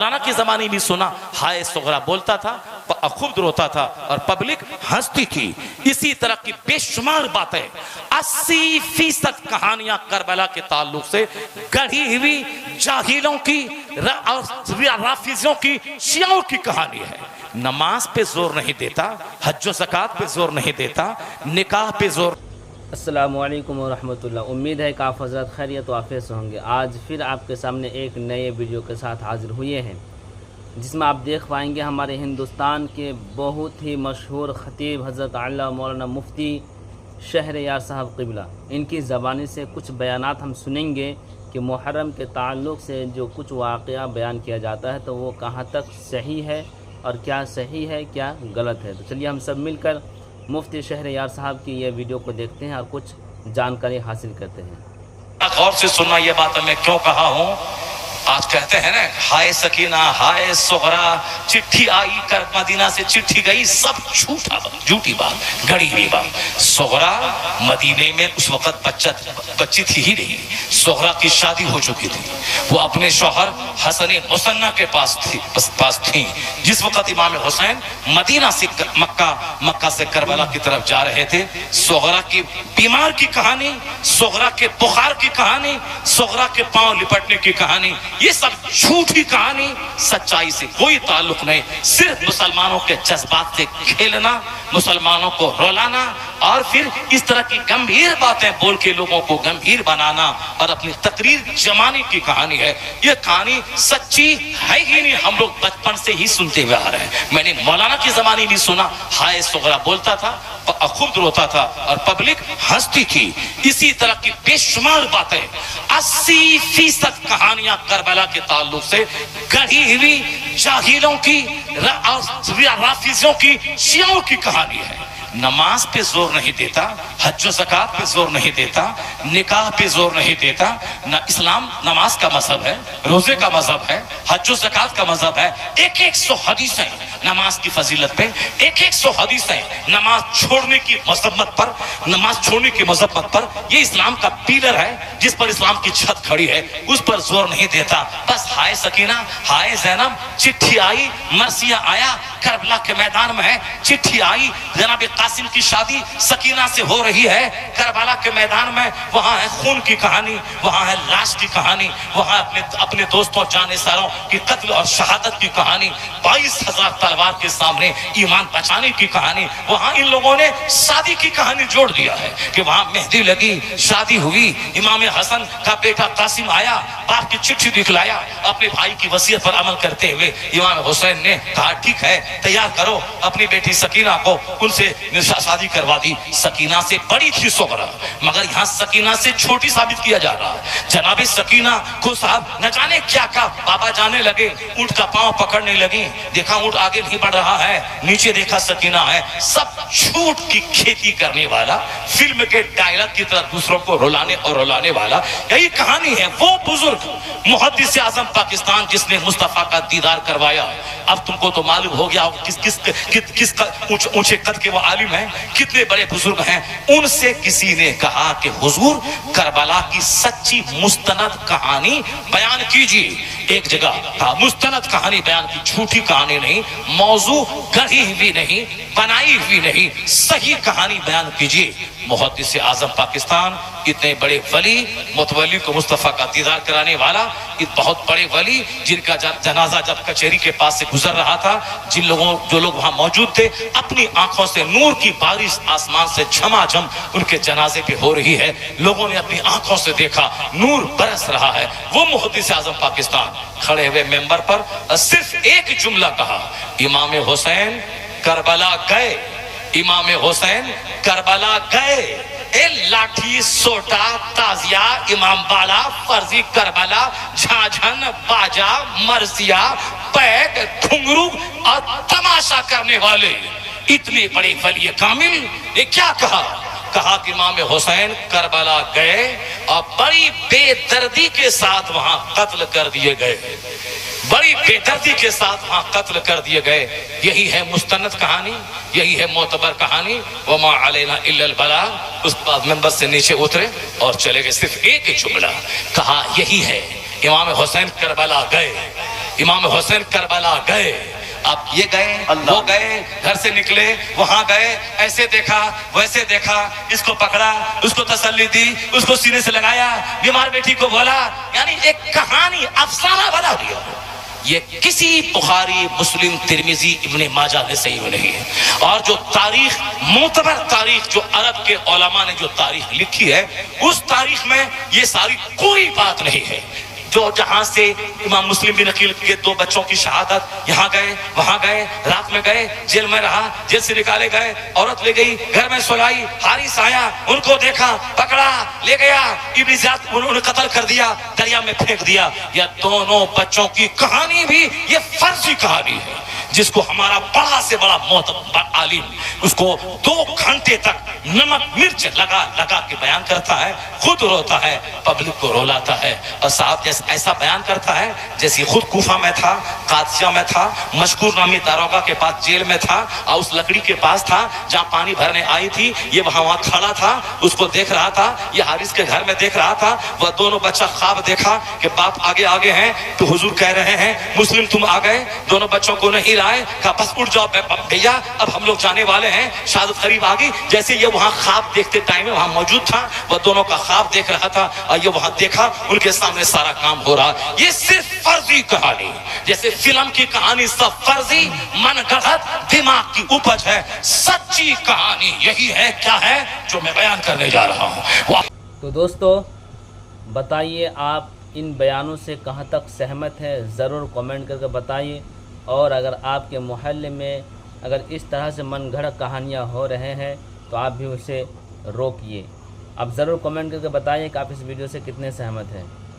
राना के जमाने में सुना हाय सुगरा बोलता था, खुद रोता था और पब्लिक हंसती थी। इसी तरह की बेशुमार बातें 80% कहानियां करबला के ताल्लुक से गढ़ी हुई जाहिलों की राफिजियों की शियाओं की कहानी है। नमाज पे जोर नहीं देता, हज ज़कात पे जोर नहीं देता, निकाह पे जोर। अस्सलामुअलैकुम वरहमतुल्लाह। उम्मीद है कि आप हज़रत खैरियत व आफियत से होंगे। आज फिर आपके सामने एक नए वीडियो के साथ हाजिर हुए हैं, जिसमें आप देख पाएंगे हमारे हिंदुस्तान के बहुत ही मशहूर ख़तीब हज़रत अल्लामा मौलाना मुफ्ती शहरयार साहब क़िबला, इनकी ज़बानी से कुछ बयानात हम सुनेंगे कि मुहर्रम के ताल्लुक़ से जो कुछ वाक़या बयान किया जाता है तो वो कहाँ तक सही है और क्या सही है क्या गलत है। तो चलिए हम सब मिलकर मुफ्ती शहरयार साहब की ये वीडियो को देखते हैं और कुछ जानकारी हासिल करते हैं। गौर से सुनना, ये बात मैं क्यों कहा हूँ। आज कहते हैं ना, हाय सकीना हाय सुगरा, चिट्ठी आई कर मदीना से चिट्ठी गई, सब झूठी बात, गड़ी हुई बात। सुगरा मदीने में उस वक्त बच्ची थी ही नहीं, सुगरा की शादी हो चुकी थी। वो अपने शौहर हसन मुसन्ना के पास थी जिस वक्त इमाम हुसैन मदीना से मक्का से करबला की तरफ जा रहे थे। सुगरा की बीमार की कहानी, सुगरा के बुखार की कहानी, सुगरा के पांव लिपटने की कहानी, ये सब झूठी कहानी, सच्चाई से कोई ताल्लुक नहीं। सिर्फ मुसलमानों के जज्बात से खेलना, मुसलमानों को रुलाना और फिर इस तरह की गंभीर बातें बोल के लोगों को गंभीर बनाना और अपनी तकरीर जमाने की कहानी है। ये कहानी सच्ची है ही नहीं, हम लोग बचपन से ही सुनते हुए आ रहे हैं। मैंने मौलाना के जमाने में सुना हाय सुगरा बोलता था, खुद रोता था और पब्लिक हंसती थी। इसी तरह की बेशुमार बातें 80% कहानियां करबला के ताल्लुक से गढ़ी हुई जाहिलों की राफिजियों की शियाओं की कहानी है। नमाज पे जोर नहीं देता, हज ज़कात पे जोर नहीं देता, निकाह पे जोर नहीं देता। न इस्लाम नमाज का मजहब है, रोजे का मजहब है, हज ज़कात का मजहब है। एक 100 हदीसें नमाज की फजीलत पे, एक 100 हदीसें नमाज छोड़ने की मजम्मत पर, नमाज छोड़ने की मजम्मत पर। ये इस्लाम का पिलर है जिस पर इस्लाम की छत खड़ी है, उस पर जोर नहीं देता। बस हाय सकीना हाय ज़ैनब, चिट्ठी आई, मरसिया आया, करबला के मैदान में है, चिट्ठी आई, जनाब कासिम की शादी सकीना से हो रही है करबला के मैदान में। वहां है खून की कहानी, वहां है लाश की कहानी, वहां अपने दोस्तों जाने सारों की कत्ल और शहादत की कहानी, 22,000 तलवार के सामने ईमान बचाने की कहानी। वहां इन लोगों ने शादी की कहानी जोड़ दिया है कि वहां मेहंदी लगी, शादी हुई, इमाम हसन का बेटा कासिम आया, बाप की चिट्ठी दिखलाया, अपने भाई की वसीयत पर अमल करते हुए इमाम हुसैन ने कहा ठीक है तैयार करो अपनी बेटी सकीना को, उनसे शादी करवा दी। सकीना से बड़ी थी सुगरा, मगर यहाँ सकीना से छोटी साबित किया जा रहा है। जनाबी सकीना को साहब न जाने क्या का बाबा जाने लगे, ऊंट का पांव पकड़ने लगी, देखा ऊंट आगे नहीं बढ़ रहा है, नीचे देखा सकीना है। सब झूठ की खेती करने वाला, फिल्म के डायलॉग की तरह दूसरों को रुलाने और रुलाने वाला, यही कहानी है। वो बुजुर्ग मुहद्दिस आज़म पाकिस्तान जिसने मुस्तफा का दीदार करवाया, अब तुमको तो मालूम हो गया किस ऊंचे कद के वो आलिम हैं, कितने बड़े बुजुर्ग हैं। उनसे किसी ने कहा कि हुजूर करबला की सच्ची मुस्तनद कहानी बयान कीजिए। एक जगह था मुस्तनद कहानी बयान की, झूठी कहानी नहीं, मौजू गढ़ी हुई नहीं, बनाई हुई नहीं, सही कहानी बयान कीजिए। मुहद्दिस आज़म पाकिस्तान, इतने बड़े वली, मुतवल्ली को मुस्तफा का दीदार कराने वाला, एक बहुत बड़े वली जिनका जनाजा जब कचहरी के पास से गुजर रहा था, जो लोग वहां मौजूद थे, अपनी आंखों से नूर की बारिश आसमान से झमाझम उनके जनाजे पे हो रही है। लोगों ने अपनी आंखों से देखा नूर बरस रहा है। वो मुहद्दिस आज़म पाकिस्तान खड़े हुए मेंबर पर सिर्फ एक जुमला कहा, इमाम हुसैन करबला गए, इमाम हुसैन करबला गए। ए लाठी सोटा ताजिया इमाम बाला फर्जी करबला, झाझन बाजा मरसिया पैक घुंघरू और तमाशा करने वाले इतने बड़े वली कामिल ने क्या कहा कि इमाम हुसैन करबला गए और बड़ी बेदर्दी के साथ वहां कत्ल कर दिए गए, बड़ी बेदर्दी के साथ वहां कत्ल कर दिए गए। यही है मुस्तनद कहानी, यही है मोतबर कहानी। वमा अलैना इल्लल बलाग। उस बाद मेंबर से नीचे उतरे और चले गए। सिर्फ एक ही जुमला कहा, यही है, इमाम हुसैन करबला गए, इमाम हुसैन करबला गए, अब ये गए वो गए, घर से निकले वहां गए, ऐसे देखा वैसे देखा, इसको पकड़ा, उसको तसल्ली दी, उसको सीने से लगाया, बीमार बेटी को बोला, यानी एक कहानी अफसाना बना दिया। ये किसी बुखारी, मुस्लिम, तिरमिजी, इब्ने माजा में सही में नहीं है। और जो तारीख, मोतबर तारीख, जो अरब के उलमा ने जो तारीख लिखी है, उस तारीख में ये सारी कोई बात नहीं है। जो जहां से इमाम मुस्लिम भी नकील के 2 बच्चों की शहादत, यहाँ गए वहां गए, रात में गए, जेल में रहा, जेल से निकाले गए, औरत ले गई, घर में सुलाई, हारिस आया, उनको देखा, पकड़ा, ले गया, इब्न ज़ियाद उन्होंने कत्ल कर दिया, दरिया में फेंक दिया। यह दोनों बच्चों की कहानी भी ये फर्जी कहानी है, जिसको हमारा बड़ा से बड़ा मोहतबर आलिम उसको 2 घंटे तक नमक मिर्च लगा लगा के बयान करता है, खुद रोता है, पब्लिक को रुलाता है। और साहब जैसे ऐसा बयान करता है जैसे खुद कूफा में था, कादसिया में था, मशकूर नामी दारोगा के पास जेल में था, और उस लकड़ी के पास था जहां पानी भरने आई थी, ये वहां खड़ा था, उसको देख रहा था, ये हारिस के घर में देख रहा था। वह दोनों बच्चा ख्वाब देखा कि बाप आगे आगे हैं, तो हुजूर कह रहे हैं मुस्लिम तुम आ गए, दोनों बच्चों को नहीं लाए, कहा बस उठ जाओ भैया, अब हम लोग जाने वाले हैं, शहादत करीब आ गई। जैसे ये वहां ख्वाब देखते टाइम में वहां मौजूद था, वह दोनों का ख्वाब देख रहा था, और ये वहां देखा, उनके सामने सारा काम हो रहा। ये सिर्फ फर्जी कहानी, जैसे फिल्म की कहानी सब फर्जी, मनगढ़ंत, दिमाग की उपज है। सच्ची कहानी यही है, क्या है जो मैं बयान करने जा रहा हूँ। तो दोस्तों बताइए आप इन बयानों से कहाँ तक सहमत हैं, ज़रूर कमेंट करके बताइए। और अगर आपके मोहल्ले में अगर इस तरह से मनगढ़ंत कहानियाँ हो रहे हैं तो आप भी उसे रोकिए। आप ज़रूर कमेंट करके बताइए कि आप इस वीडियो से कितने सहमत हैं।